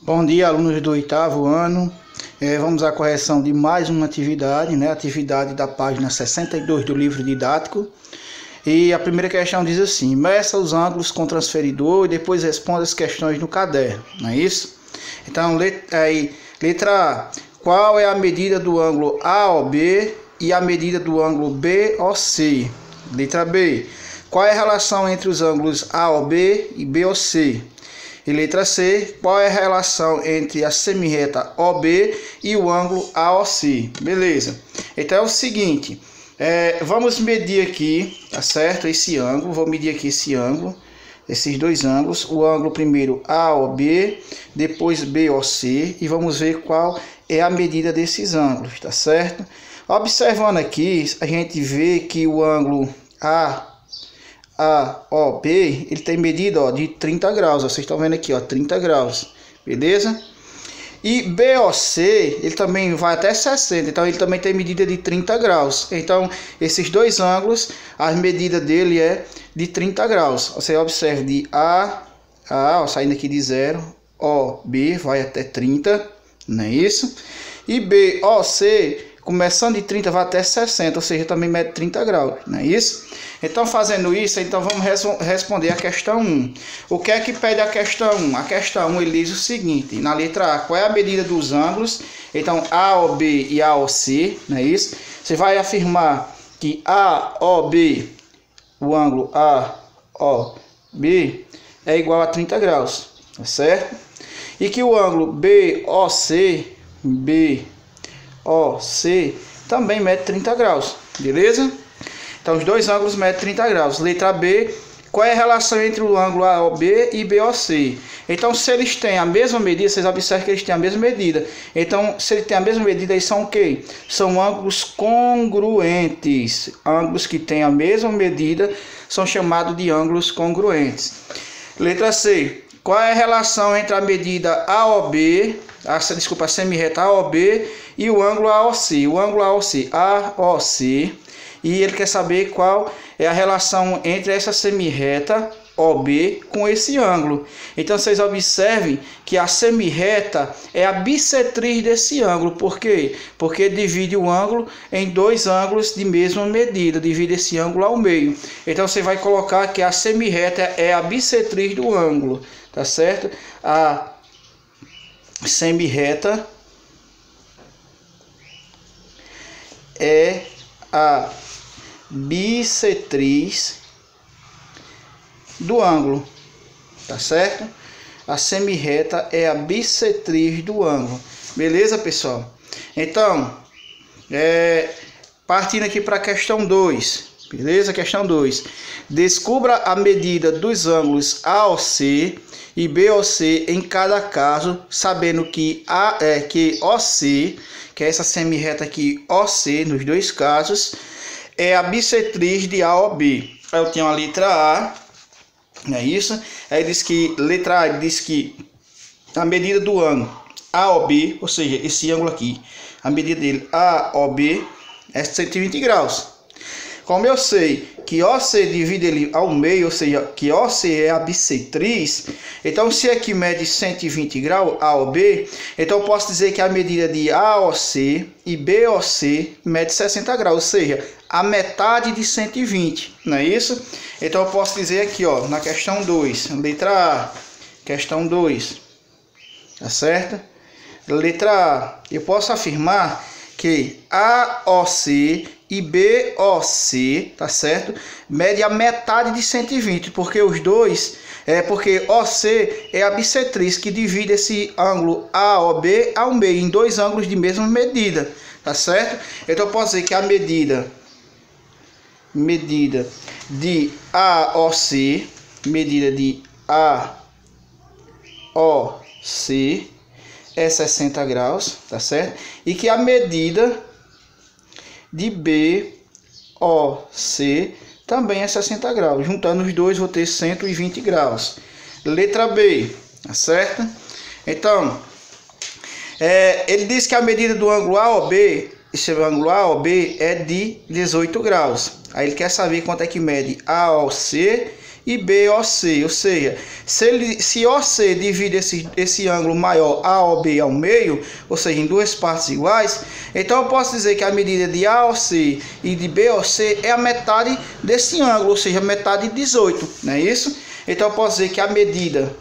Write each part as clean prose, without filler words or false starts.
Bom dia, alunos do oitavo ano. Vamos à correção de mais uma atividade, atividade da página 62 do livro didático. E a primeira questão diz assim: meça os ângulos com transferidor e depois responda as questões no caderno, não é isso? Então, letra A: qual é a medida do ângulo AOB e a medida do ângulo BOC? Letra B: qual é a relação entre os ângulos AOB e BOC? E letra C: qual é a relação entre a semirreta OB e o ângulo AOC? Beleza. Então é o seguinte, vamos medir aqui, tá certo? Esse ângulo, vou medir aqui esse ângulo, esses dois ângulos, o ângulo primeiro AOB, depois BOC, e vamos ver qual é a medida desses ângulos, tá certo? Observando aqui, a gente vê que o ângulo AOB, ele tem medida de 30 graus, vocês estão vendo aqui, 30 graus, beleza? E BOC, ele também vai até 60, então ele também tem medida de 30 graus. Então, esses dois ângulos, a medida dele é de 30 graus. Você observa de A, saindo aqui de 0, OB vai até 30, não é isso? E BOC, começando de 30, vai até 60, ou seja, também mede 30 graus, não é isso? Então, fazendo isso, vamos responder a questão 1. O que é que pede a questão 1? A questão 1 ele diz o seguinte, na letra A: qual é a medida dos ângulos? Então, AOB e AOC, não é isso? Você vai afirmar que AOB, o ângulo AOB, é igual a 30 graus, tá certo? E que o ângulo BOC também mede 30 graus, beleza? Então, os dois ângulos medem 30 graus. Letra B: qual é a relação entre o ângulo AOB e BOC? Então, se eles têm a mesma medida, vocês observam que eles têm a mesma medida. Então, se eles têm a mesma medida, eles são o quê? São ângulos congruentes. Ângulos que têm a mesma medida são chamados de ângulos congruentes. Letra C: qual é a relação entre a medida AOB, a semirreta AOB e o ângulo AOC? O ângulo AOC, e ele quer saber qual é a relação entre essa semirreta OB com esse ângulo. Então, vocês observem que a semirreta é a bissetriz desse ângulo. Por quê? Porque divide o ângulo em dois ângulos de mesma medida, divide esse ângulo ao meio. Então, você vai colocar que a semirreta é a bissetriz do ângulo, tá certo? A semirreta é a bissetriz do ângulo, tá certo? A semirreta é a bissetriz do ângulo, beleza, pessoal? Então, partindo aqui para a questão 2, beleza? Questão 2: descubra a medida dos ângulos AOC e BOC em cada caso, sabendo que OC, que é essa semirreta aqui, OC, nos dois casos, é a bissetriz de AOB. Aí eu tenho a letra A, não é isso? Aí diz que, letra A diz que a medida do ângulo AOB, ou seja, esse ângulo aqui, a medida dele AOB é 120 graus. Como eu sei que OC divide ele ao meio, ou seja, que OC é a bissetriz, então se aqui mede 120 graus, AOB, então eu posso dizer que a medida de AOC e BOC mede 60 graus, ou seja, a metade de 120, não é isso? Então eu posso dizer aqui, na questão 2, letra A, questão 2, tá certo? Letra A, eu posso afirmar que AOC e BOC, tá certo? Mede a metade de 120, porque os dois, porque OC é a bissetriz que divide esse ângulo AOB ao meio, em dois ângulos de mesma medida, tá certo? Então eu posso dizer que a medida de AOC, é 60 graus, tá certo? E que a medida de BOC também é 60 graus. Juntando os dois, vou ter 120 graus. Letra B, tá certo? Então, ele diz que a medida do ângulo AOB, esse ângulo AOB é de 18 graus. Aí ele quer saber quanto é que mede AOC e BOC, ou seja, se OC divide esse ângulo maior AOB ao meio, ou seja, em duas partes iguais, então eu posso dizer que a medida de AOC e de BOC é a metade desse ângulo, ou seja, metade de 18, não é isso? Então eu posso dizer que a medida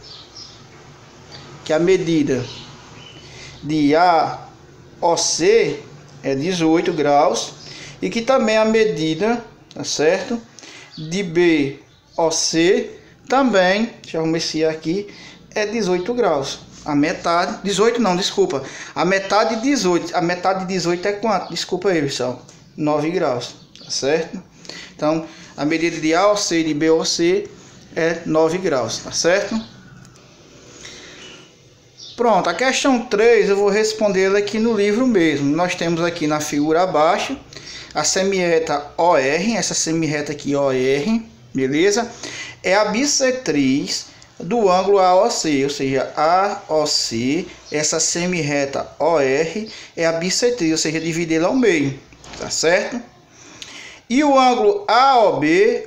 de AOC é 18 graus e que também a medida, tá certo, de BOC também, deixa eu arrumar esse aqui, é 18 graus. A metade, 18 não, desculpa. A metade de 18, a metade de 18 é quanto? Desculpa aí, pessoal. 9 graus, tá certo? Então, a medida de AOC e de BOC é 9 graus, tá certo? Pronto, a questão 3 eu vou responder ela aqui no livro mesmo. Nós temos aqui na figura abaixo a semirreta OR, essa semirreta aqui OR, beleza? É a bissetriz do ângulo AOC, ou seja, AOC, essa semirreta OR é a bissetriz, ou seja, dividida ao meio, tá certo? E o ângulo AOB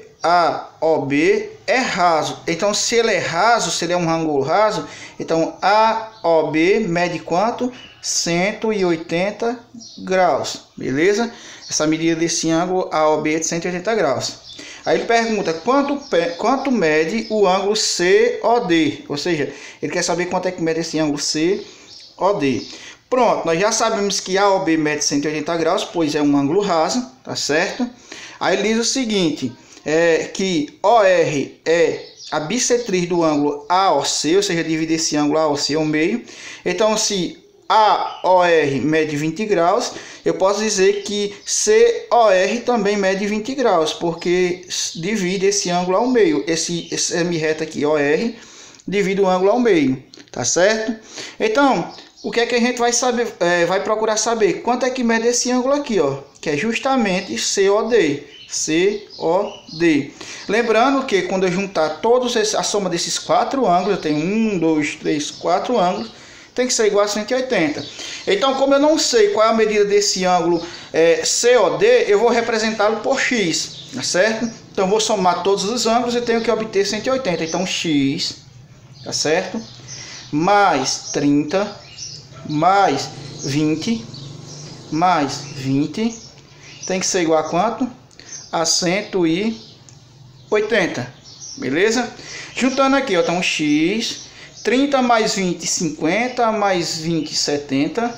é raso. Então, se ele é raso, se ele é um ângulo raso, então AOB mede quanto? 180 graus, beleza? Essa medida desse ângulo AOB é de 180 graus. Aí ele pergunta quanto mede o ângulo COD, ou seja, ele quer saber quanto é que mede esse ângulo COD. Pronto, nós já sabemos que AOB mede 180 graus, pois é um ângulo raso, tá certo? Aí ele diz o seguinte, que OR é a bissetriz do ângulo AOC, ou seja, divide esse ângulo AOC ao meio. Então, se AOR mede 20 graus, eu posso dizer que COR também mede 20 graus, porque divide esse ângulo ao meio. Esse semirreta aqui, OR, divide o ângulo ao meio, tá certo? Então, o que é que a gente vai saber? Vai procurar saber quanto é que mede esse ângulo aqui, ó, que é justamente COD. COD. Lembrando que quando eu juntar a soma desses 4 ângulos, eu tenho 1, 2, 3, 4 ângulos, tem que ser igual a 180. Então, como eu não sei qual é a medida desse ângulo COD, eu vou representá-lo por X, tá certo? Então, eu vou somar todos os ângulos e tenho que obter 180. Então, X, tá certo? Mais 30, mais 20, mais 20, tem que ser igual a quanto? A 180, beleza? Juntando aqui, ó, então X, 30 mais 20, 50, mais 20, 70,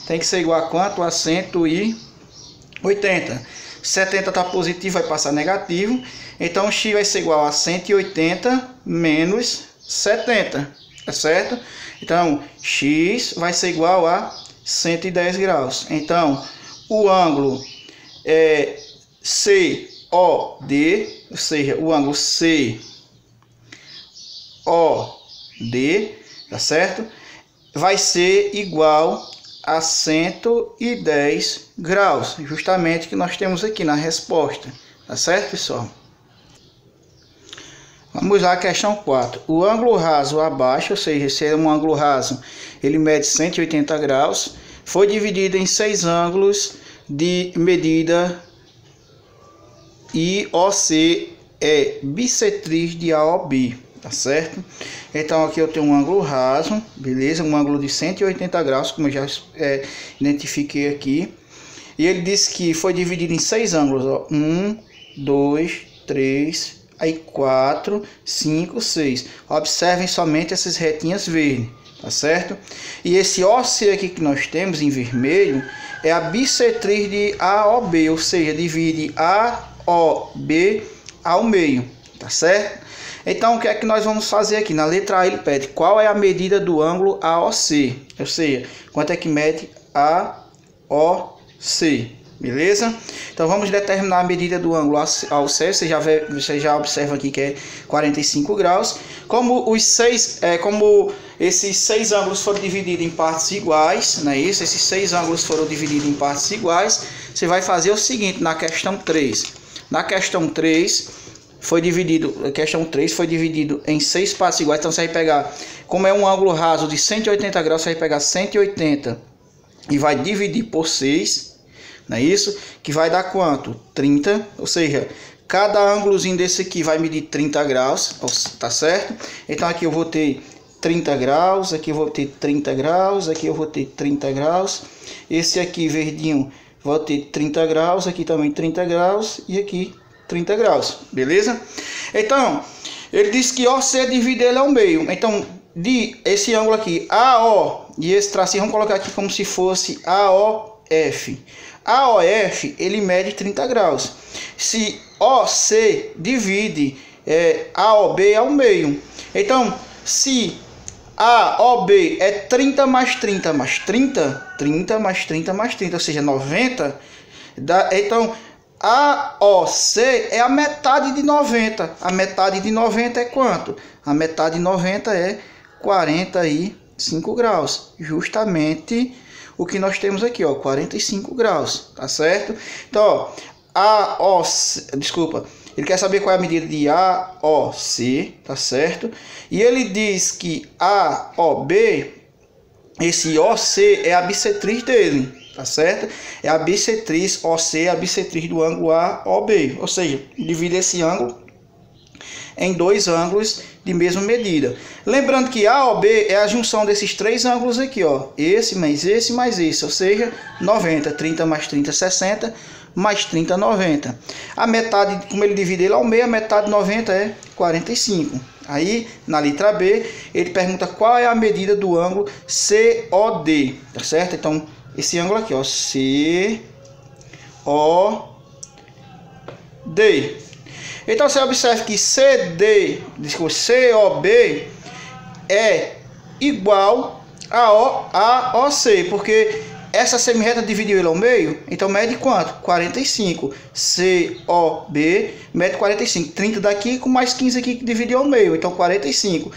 tem que ser igual a quanto? A 180. 70 está positivo, vai passar negativo, então X vai ser igual a 180 menos 70, tá certo? Então, X vai ser igual a 110 graus. Então, o ângulo COD, ou seja, o ângulo COD, tá certo? Vai ser igual a 110 graus, justamente que nós temos aqui na resposta, tá certo, pessoal? Vamos lá, a questão 4. O ângulo raso abaixo, ou seja, se é um ângulo raso, ele mede 180 graus, foi dividido em 6 ângulos de medida IOC é bissetriz de AOB, tá certo? Então aqui eu tenho um ângulo raso, beleza? Um ângulo de 180 graus, como eu já identifiquei aqui. E ele disse que foi dividido em 6 ângulos, ó. 1, 2, 3, aí 4, 5, 6. Observem somente essas retinhas verdes, tá certo? E esse OC aqui que nós temos em vermelho é a bissetriz de AOB, ou seja, divide AOB ao meio, tá certo? Então, o que é que nós vamos fazer aqui? Na letra A ele pede qual é a medida do ângulo AOC, ou seja, quanto é que mede AOC, beleza? Então, vamos determinar a medida do ângulo AOC, você já observa aqui que é 45 graus. Como esses 6 ângulos foram divididos em partes iguais, não é isso? Esses 6 ângulos foram divididos em partes iguais, você vai fazer o seguinte na questão 3. Na questão 3 foi dividido em 6 partes iguais, então você vai pegar, como é um ângulo raso de 180 graus, você vai pegar 180 e vai dividir por 6, não é isso? Que vai dar quanto? 30, ou seja, Cada ângulozinho desse aqui vai medir 30 graus, tá certo? Então aqui eu vou ter 30 graus, aqui eu vou ter 30 graus, aqui eu vou ter 30 graus. Esse aqui verdinho vai ter 30 graus, aqui também 30 graus e aqui 30 graus, beleza? Então, ele diz que OC divide ele ao meio. Então, esse ângulo aqui, AO, e esse tracinho, vamos colocar aqui como se fosse AOF. AOF, ele mede 30 graus. Se OC divide AOB ao meio. Então, se AOB é 30 mais 30 mais 30, 30 mais 30 mais 30, ou seja, 90, então AOC é a metade de 90. A metade de 90 é quanto? A metade de 90 é 45 graus. Justamente o que nós temos aqui, ó, 45 graus, tá certo? Então, ó, ele quer saber qual é a medida de AOC, tá certo? E ele diz que AOB, esse OC é a bissetriz dele, tá certo? É a bissetriz, OC é a bissetriz do ângulo AOB, ou seja, divide esse ângulo em dois ângulos de mesma medida. Lembrando que AOB é a junção desses três ângulos aqui, ó, esse mais esse mais esse, ou seja, 90, 30 mais 30, 60, mais 30, 90. A metade, como ele divide ele ao meio, a metade de 90 é 45. Aí, na letra B, ele pergunta qual é a medida do ângulo COD, tá certo? Então, esse ângulo aqui, ó, COD. Então, você observa que COB é igual a OC, porque essa semirreta dividiu ele ao meio, então mede quanto? 45. COB mede 45. 30 daqui com mais 15 aqui que dividiu ao meio, então 45.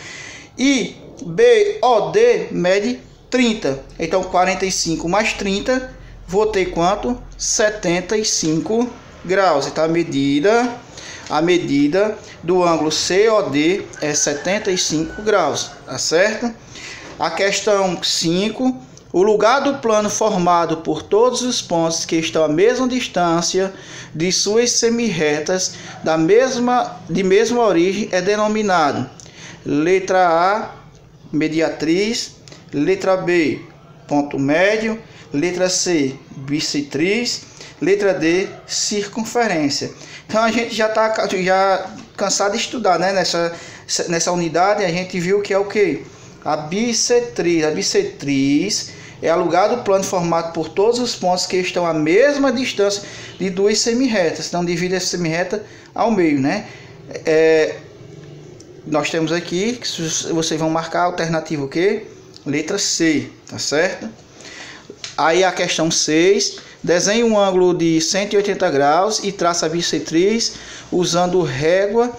E BOD mede 30. Então 45 mais 30, vou ter quanto? 75 graus. Então a medida do ângulo COD é 75 graus, tá certo? A questão 5. O lugar do plano formado por todos os pontos que estão à mesma distância de suas semirretas de mesma origem é denominado: letra A, mediatriz; letra B, ponto médio; letra C, bissetriz; letra D, circunferência. Então a gente já está cansado de estudar, né? Nessa unidade a gente viu que é o que? A bissetriz. A bissetriz é o lugar do plano formado por todos os pontos que estão à mesma distância de duas semirretas. Então divide essa semirreta ao meio, né? Nós temos aqui, que vocês vão marcar a alternativa o quê? Letra C, tá certo? Aí a questão 6. Desenhe um ângulo de 180 graus e traça a bissetriz usando régua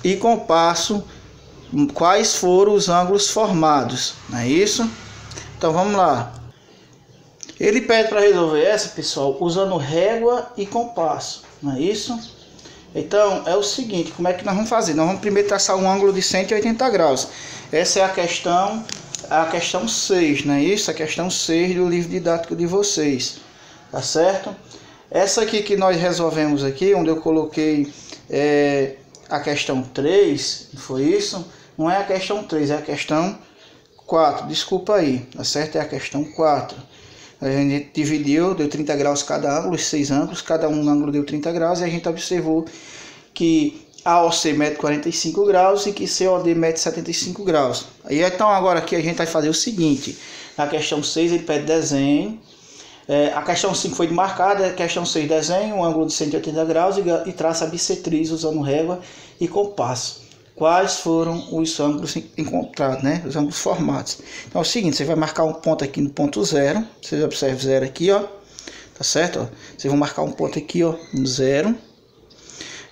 e compasso. Quais foram os ângulos formados? Não é isso? Então vamos lá. Ele pede para resolver essa, pessoal, usando régua e compasso. Não é isso? Então é o seguinte, como é que nós vamos fazer? Nós vamos primeiro traçar um ângulo de 180 graus. Essa é a questão 6, não é isso? A questão 6 do livro didático de vocês. Tá certo? Essa aqui que nós resolvemos aqui, onde eu coloquei a questão 3, foi isso? Não é a questão 3, é a questão 4, desculpa aí, tá certo? É a questão 4. A gente dividiu, deu 30 graus cada ângulo, os 6 ângulos, cada um ângulo deu 30 graus, e a gente observou que AOC mede 45 graus e que COD mede 75 graus. E então agora aqui a gente vai fazer o seguinte, na questão 6 ele pede desenho. A questão 5 foi marcada, a questão 6 desenha um ângulo de 180 graus e traça a bissetriz usando régua e compasso. Quais foram os ângulos encontrados, né? Os ângulos formados. Então é o seguinte, você vai marcar um ponto aqui no ponto 0, vocês observam 0 aqui, ó, tá certo? Ó? Vocês vão marcar um ponto aqui, ó, no 0.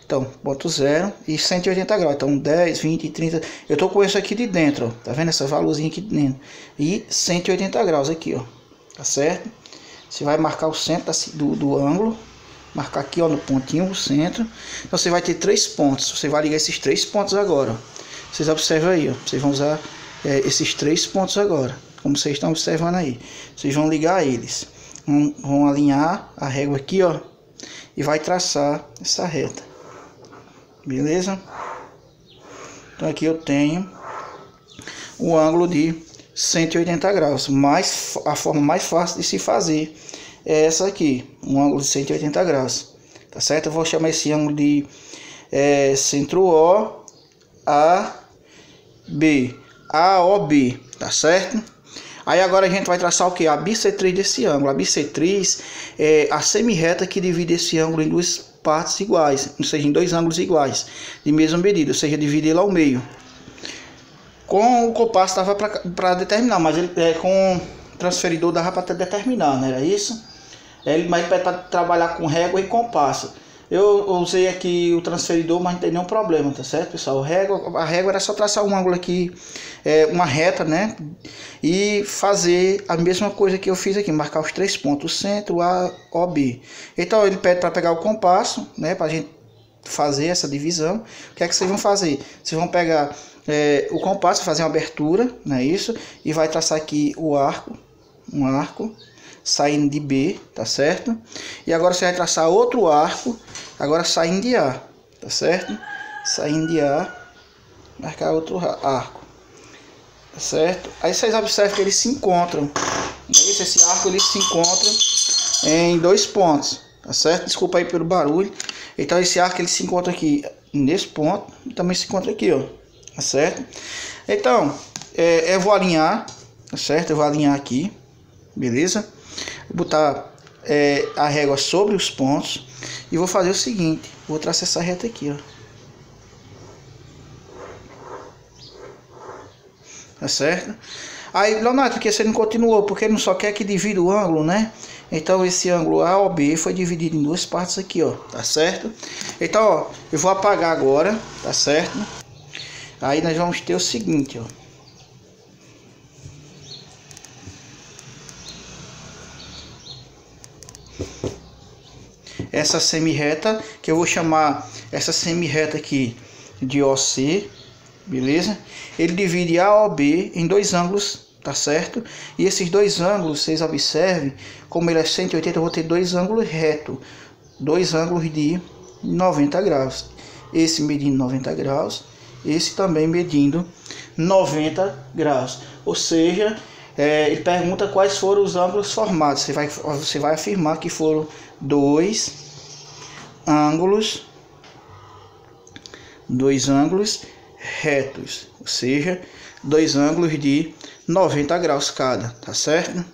Então, ponto 0 e 180 graus. Então, 10, 20, 30. Eu tô com isso aqui de dentro, ó. Tá vendo essa valorzinha aqui de dentro? E 180 graus aqui, ó. Tá certo? Você vai marcar o centro do ângulo. Marcar aqui, ó, no pontinho, o centro. Então, você vai ter 3 pontos. Você vai ligar esses 3 pontos agora, ó. Vocês observam aí, ó. Vocês vão usar esses 3 pontos agora. Como vocês estão observando aí. Vocês vão ligar eles. Vão alinhar a régua aqui, ó. E vai traçar essa reta. beleza? Então aqui eu tenho o ângulo de 180 graus, mas a forma mais fácil de se fazer é essa aqui, um ângulo de 180 graus, tá certo? Eu vou chamar esse ângulo de centro O, A, B, AOB, tá certo? Aí agora a gente vai traçar o que? A bissetriz desse ângulo. A bissetriz é a semi-reta que divide esse ângulo em duas partes iguais, ou seja, em dois ângulos iguais, de mesma medida, ou seja, dividi-lo ao meio. Com o compasso dava para determinar, mas ele com o transferidor dava para determinar, não era isso? Mas para trabalhar com régua e compasso. Eu usei aqui o transferidor, mas não tem nenhum problema, tá certo, pessoal? A régua era só traçar um ângulo aqui, uma reta, né? E fazer a mesma coisa que eu fiz aqui, marcar os 3 pontos, o centro, A, O, B. Então ele pede para pegar o compasso, né? Para a gente fazer essa divisão. O que é que vocês vão fazer? Vocês vão pegar o compasso, fazer uma abertura, não é isso? E vai traçar aqui o arco, um arco saindo de B, tá certo? E agora você vai traçar outro arco, agora saindo de A, tá certo? Saindo de A, marcar outro arco, tá certo? Aí vocês observam que eles se encontram, esse arco ele se encontra em 2 pontos, tá certo? Desculpa aí pelo barulho. Então esse arco ele se encontra aqui nesse ponto e também se encontra aqui, ó, tá certo? Então eu vou alinhar, tá certo? Eu vou alinhar aqui, beleza? Vou botar a régua sobre os pontos e vou fazer o seguinte, vou traçar essa reta aqui, ó, tá certo? Aí, Leonardo, porque você não continuou, porque ele não só quer que divida o ângulo, né? Então esse ângulo AOB foi dividido em 2 partes aqui, ó, tá certo? Então, ó, eu vou apagar agora, tá certo? Aí nós vamos ter o seguinte, ó, essa semi-reta, que eu vou chamar essa semi-reta aqui de OC, beleza? Ele divide AOB em 2 ângulos, tá certo? E esses 2 ângulos, vocês observem, como ele é 180, eu vou ter 2 ângulos retos, 2 ângulos de 90 graus. Esse medindo 90 graus, esse também medindo 90 graus. Ou seja, ele pergunta quais foram os ângulos formados. Você vai afirmar que foram 2 ângulos retos, ou seja, 2 ângulos de 90 graus cada, tá certo?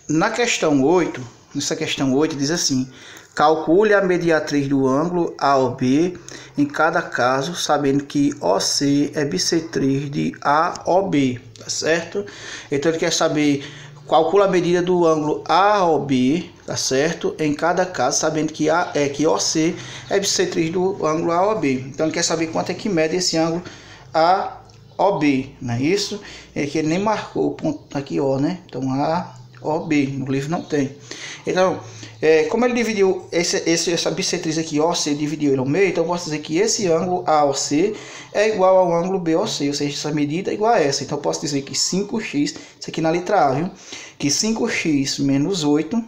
Na questão 8, nessa questão 8 diz assim: calcule a mediatriz do ângulo AOB em cada caso, sabendo que OC é bissetriz de AOB, tá certo? Então ele quer saber, calcula a medida do ângulo AOB, tá certo? Em cada caso, sabendo que OC é bissetriz do ângulo AOB. Então ele quer saber quanto é que mede esse ângulo AOB, não é isso? É que ele nem marcou o ponto aqui, ó, né? Então AOB, no livro não tem. Então, como ele dividiu essa bissetriz aqui, OC, dividiu ele ao meio, então eu posso dizer que esse ângulo AOC é igual ao ângulo BOC, ou seja, essa medida é igual a essa. Então eu posso dizer que 5x, isso aqui na letra A, viu? Que 5x menos 8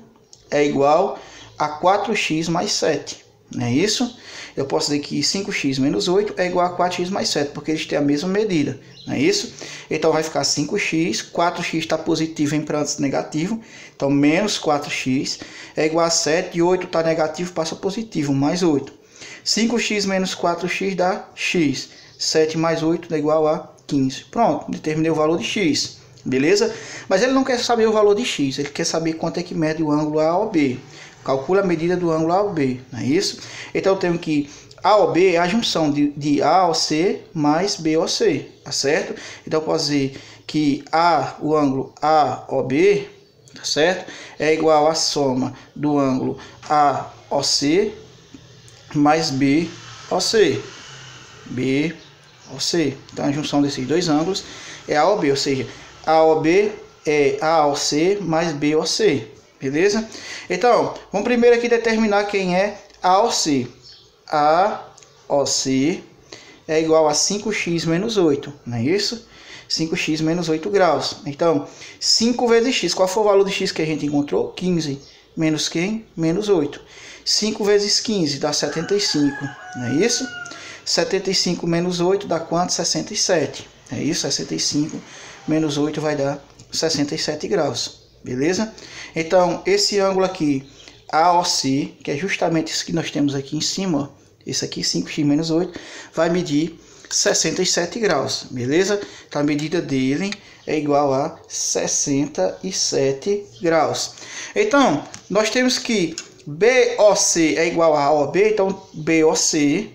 é igual a 4x mais 7, não é isso? Eu posso dizer que 5x menos 8 é igual a 4x mais 7, porque eles têm a mesma medida, não é isso? Então vai ficar 5x, 4x está positivo em parâmetros negativo, então menos 4x é igual a 7, e 8 está negativo, passa positivo, mais 8. 5x menos 4x dá x, 7 mais 8 é igual a 15. Pronto, determinei o valor de x, beleza? Mas ele não quer saber o valor de x, ele quer saber quanto é que mede o ângulo AOB. Calcula a medida do ângulo AOB, não é isso? Então eu tenho que AOB é a junção de AOC mais BOC, tá certo? Então eu posso dizer que o ângulo AOB, tá certo? É igual à soma do ângulo AOC mais BOC. BOC. Então a junção desses 2 ângulos é AOB, ou seja, AOB é AOC mais BOC. Beleza? Então, vamos primeiro aqui determinar quem é AOC. AOC é igual a 5x menos 8, não é isso? 5x menos 8 graus. Então, 5 vezes x. Qual foi o valor de x que a gente encontrou? 15. Menos quem? Menos 8. 5 vezes 15 dá 75, não é isso? 75 menos 8 dá quanto? 67. É isso? 65 menos 8 vai dar 67 graus. Beleza? Então, esse ângulo aqui, AOC, que é justamente isso que nós temos aqui em cima, ó, esse aqui, 5x menos 8, vai medir 67 graus. Beleza? Então, a medida dele é igual a 67 graus. Então, nós temos que BOC é igual a AOB, então BOC,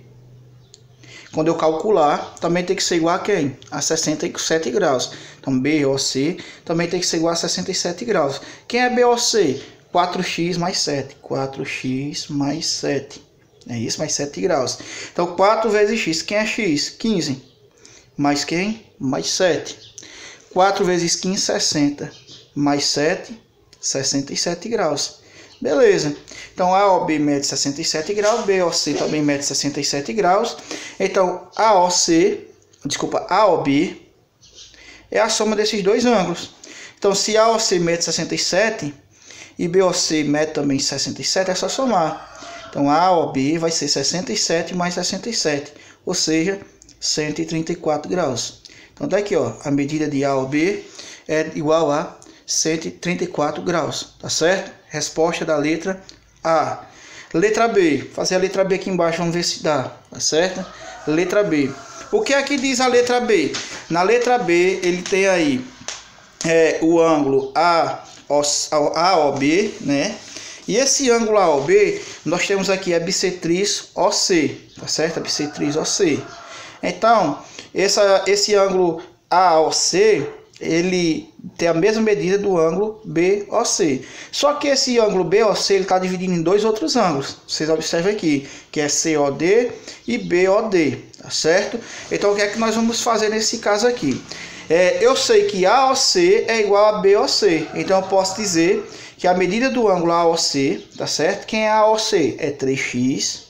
quando eu calcular, também tem que ser igual a quem? A 67 graus. Então, BOC também tem que ser igual a 67 graus. Quem é BOC? 4x mais 7. 4x mais 7. É isso, mais 7 graus. Então, 4 vezes x. Quem é x? 15. Mais quem? Mais 7. 4 vezes 15, 60. Mais 7, 67 graus. Beleza. Então, AOB mede 67 graus, BOC também mede 67 graus. Então, AOB é a soma desses dois ângulos. Então, se AOC mede 67 e BOC mede também 67, é só somar. Então, AOB vai ser 67 mais 67, ou seja, 134 graus. Então, tá aqui, ó, a medida de AOB é igual a 134 graus, tá certo? Resposta da letra A. Letra B, fazer a letra B aqui embaixo, vamos ver se dá, tá certo? Letra B. O que é que diz a letra B? Na B, ele tem aí o ângulo AOB, né? E esse ângulo AOB, nós temos aqui a bissetriz OC, tá certo? A bissetriz OC. Então, esse ângulo AOC, ele tem a mesma medida do ângulo BOC. Só que esse ângulo BOC ele está dividido em dois outros ângulos. Vocês observam aqui, que é COD e BOD, tá certo? Então, o que é que nós vamos fazer nesse caso aqui? Eu sei que AOC é igual a BOC. Então, eu posso dizer que a medida do ângulo AOC, tá certo? Quem é AOC? É 3x.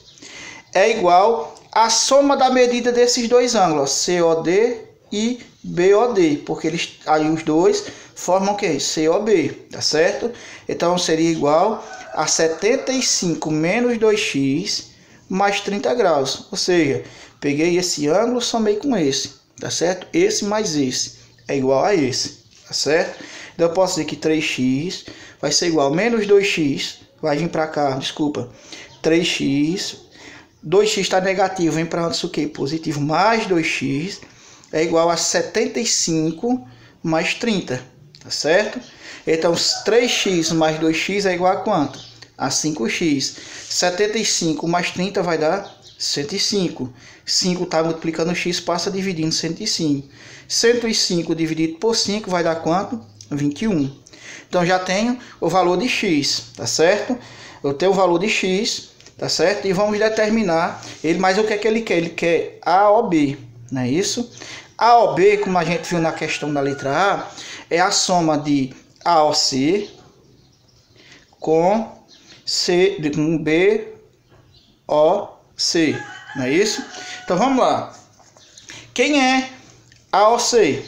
É igual a soma da medida desses dois ângulos, COD e BOD, porque eles aí os dois formam o que? COB, tá certo? Então seria igual a 75 menos 2x mais 30 graus. Ou seja, peguei esse ângulo, somei com esse, tá certo? Esse mais esse é igual a esse, tá certo? Então eu posso dizer que 3x vai ser igual a menos 2x, vai vir para cá, desculpa, 3x, 2x está negativo, vem para antes o que? Positivo, mais 2x é igual a 75 mais 30, tá certo? Então, 3x mais 2x é igual a quanto? A 5x. 75 mais 30 vai dar 105. 5 está multiplicando x, passa dividindo 105. 105 dividido por 5 vai dar quanto? 21. Então, já tenho o valor de x, tá certo? Eu tenho o valor de x, tá certo? E vamos determinar ele, mas o que é que ele quer? Ele quer AOB, não é isso? AOB, como a gente viu na questão da letra A, é a soma de AOC com BOC, não é isso? Então vamos lá. Quem é AOC?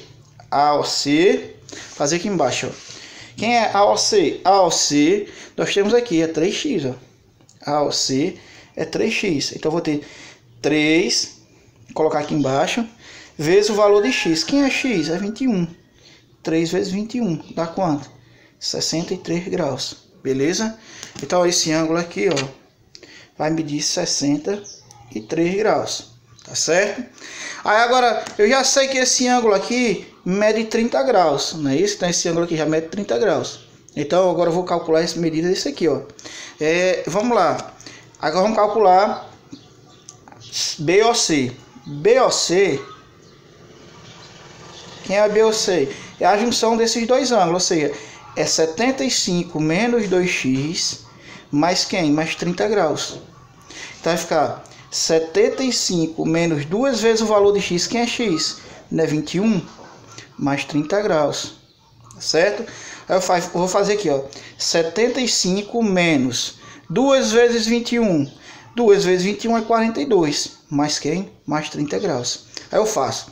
AOC, fazer aqui embaixo, ó. Quem é AOC? AOC, nós temos aqui, é 3x, ó. AOC é 3x. Então eu vou ter 3, colocar aqui embaixo, vezes o valor de x. Quem é x? É 21. 3 vezes 21 dá quanto? 63 graus. Beleza? Então esse ângulo aqui, ó, vai medir 63 graus. Tá certo? Aí agora, eu já sei que esse ângulo aqui mede 30 graus. Não é isso? Então esse ângulo aqui já mede 30 graus. Então agora eu vou calcular essa medida desse aqui, ó. Vamos lá. Agora vamos calcular BOC. BOC, quem é a BOC? É a junção desses dois ângulos, ou seja, é 75 menos 2x mais quem? Mais 30 graus. Então vai ficar 75 menos 2 vezes o valor de x. Quem é x? Não é 21? Mais 30 graus. Certo? Aí eu vou fazer aqui, ó. 75 menos 2 vezes 21. 2 vezes 21 é 42. Mais quem? Mais 30 graus. Aí eu faço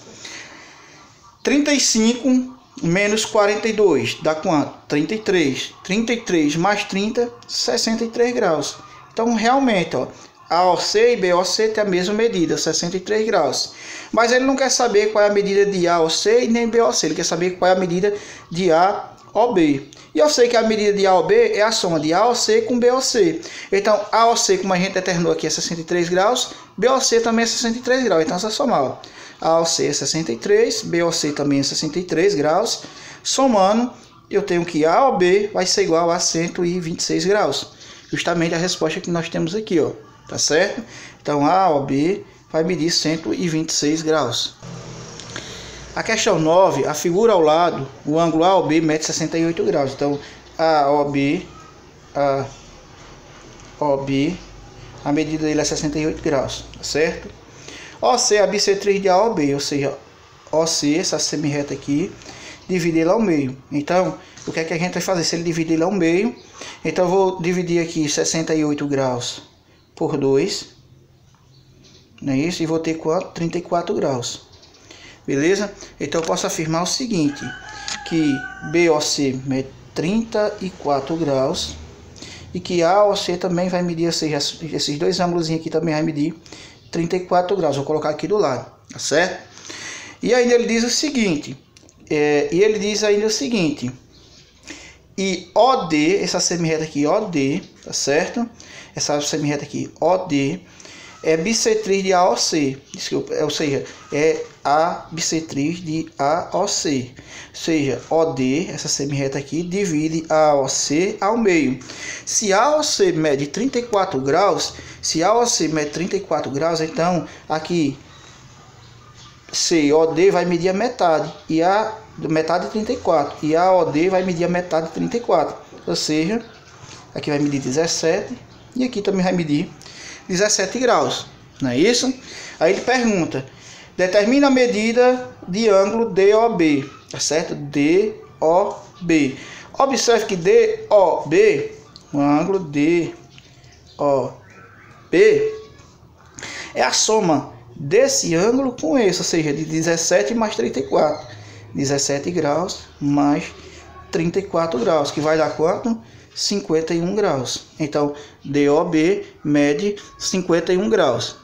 35 menos 42 dá quanto? 33. 33 mais 30, 63 graus. Então, realmente, ó, AOC e BOC tem a mesma medida, 63 graus. Mas ele não quer saber qual é a medida de AOC e nem BOC, ele quer saber qual é a medida de AOB. E eu sei que a medida de AOB é a soma de AOC com BOC. Então, AOC, como a gente determinou aqui, é 63 graus, BOC também é 63 graus. Então, é só somar, ó. AOC é 63, BOC também é 63 graus. Somando, eu tenho que AOB vai ser igual a 126 graus. Justamente a resposta que nós temos aqui, ó. Tá certo? Então, a AOB vai medir 126 graus. A questão 9, a figura ao lado, o ângulo AOB mede 68 graus. Então, a AOB, a medida dele é 68 graus, tá certo? OC é a bissetriz de AOB, ou seja, OC, essa semirreta aqui, dividir ela ao meio. Então, o que é que a gente vai fazer? Se ele dividir ela ao meio, então eu vou dividir aqui 68 graus por 2, não é isso? E vou ter quanto? 34 graus. Beleza? Então eu posso afirmar o seguinte, que BOC mede 34 graus e que AOC também vai medir, ou seja, esses dois ângulos aqui também vai medir 34 graus. Vou colocar aqui do lado, tá certo? E ainda ele diz o seguinte, e OD, essa semirreta aqui, OD, tá certo? Essa semirreta aqui, OD, é bissetriz de AOC, desculpa, ou seja, é a bissetriz de AOC, ou seja, OD, essa semirreta aqui, divide a AOC ao meio. Se a AOC mede 34 graus, então aqui COD vai medir a metade, e a metade de 34, e a OD vai medir a metade de 34, ou seja, aqui vai medir 17, e aqui também vai medir 17 graus, não é isso? Aí ele pergunta, determina a medida de ângulo DOB, tá certo? DOB. Observe que DOB, o ângulo DOB, é a soma desse ângulo com esse, ou seja, de 17 mais 34. 17 graus mais 34 graus, que vai dar quanto? 51 graus. Então, DOB mede 51 graus.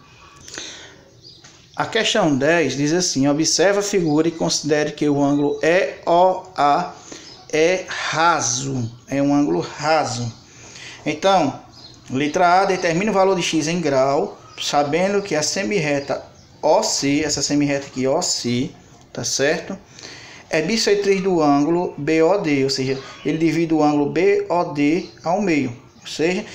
A questão 10 diz assim, observe a figura e considere que o ângulo EOA é raso, é um ângulo raso. Então, letra A, determina o valor de x em grau, sabendo que a semirreta OC, essa semirreta aqui OC, tá certo? É bissetriz do ângulo BOD, ou seja, ele divide o ângulo BOD ao meio. Ou seja,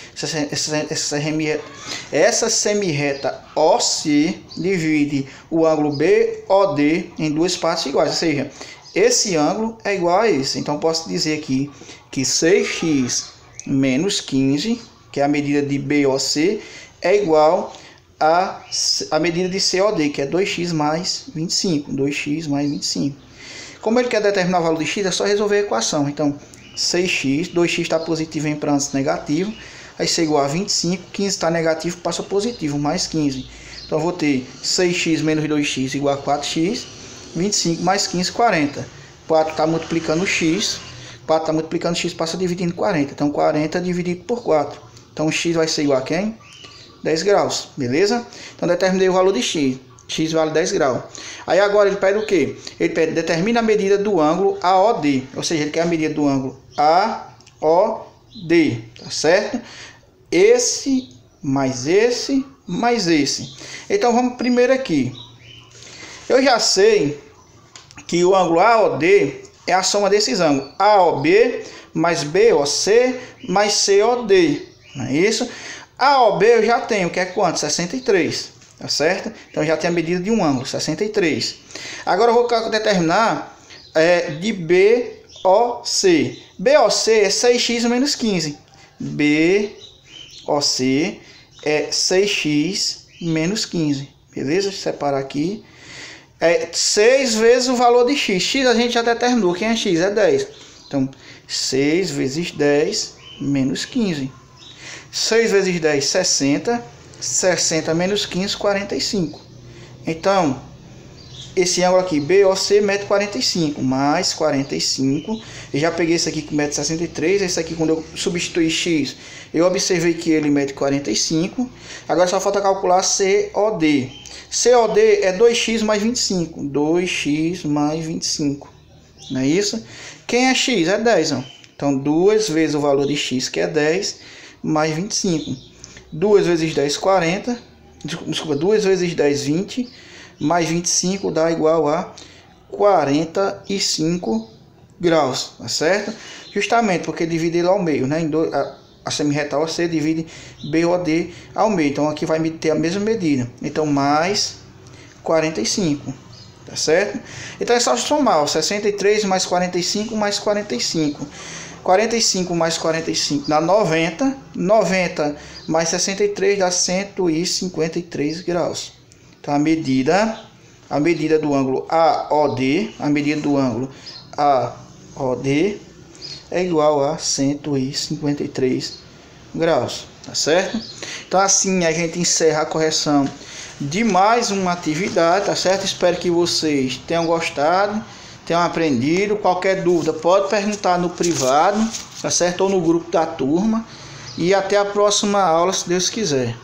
essa semirreta OC divide o ângulo BOD em duas partes iguais. Ou seja, esse ângulo é igual a esse. Então, posso dizer aqui que 6x menos 15, que é a medida de BOC, é igual a medida de COD, que é 2x mais 25. 2x mais 25. Como ele quer determinar o valor de x, é só resolver a equação. Então, 6x, 2x está positivo em antes negativo, aí isso é igual a 25, 15 está negativo, passa positivo, mais 15. Então, eu vou ter 6x menos 2x igual a 4x, 25 mais 15, 40. 4 está multiplicando x, 4 está multiplicando x, passa dividindo 40. Então, 40 dividido por 4. Então, x vai ser igual a quem? 10 graus, beleza? Então, determinei o valor de x. X vale 10 graus. Aí agora ele pede o quê? Ele pede, determina a medida do ângulo AOD. Ou seja, ele quer a medida do ângulo AOD. Tá certo? Esse, mais esse, mais esse. Então vamos primeiro aqui. Eu já sei que o ângulo AOD é a soma desses ângulos. AOB mais BOC mais COD. Não é isso? AOB eu já tenho, que é quanto? 63. Tá certo? Então já tem a medida de um ângulo, 63. Agora eu vou determinar de BOC. BOC é 6x menos 15. BOC é 6x menos 15. Beleza? Deixa eu separar aqui. É 6 vezes o valor de x. X a gente já determinou. Quem é x? É 10. Então, 6 vezes 10 menos 15. 6 vezes 10, 60. 60 menos 15, 45. Então, esse ângulo aqui, BOC, mede 45, mais 45. Eu já peguei esse aqui que mede 63. Esse aqui, quando eu substituir X, eu observei que ele mede 45. Agora só falta calcular COD. COD é 2x mais 25. 2x mais 25. Não é isso? Quem é X? É 10. Ó. Então, 2 vezes o valor de X, que é 10, mais 25. 2 vezes 10, 40. Desculpa, 2 vezes 10, 20. Mais 25 dá igual a 45 graus, tá certo? Justamente porque divide ele ao meio, né? A semirreta OC divide BOD ao meio. Então aqui vai ter a mesma medida. Então mais 45, tá certo? Então é só somar, ó, 63 mais 45 mais 45. 45 mais 45 dá 90. 90 mais 63 dá 153 graus. Então, a medida do ângulo AOD, a medida do ângulo AOD é igual a 153 graus, tá certo? Então, assim a gente encerra a correção de mais uma atividade, tá certo? Espero que vocês tenham gostado, tenham aprendido. Qualquer dúvida pode perguntar no privado, tá certo? Ou no grupo da turma. E até a próxima aula, se Deus quiser.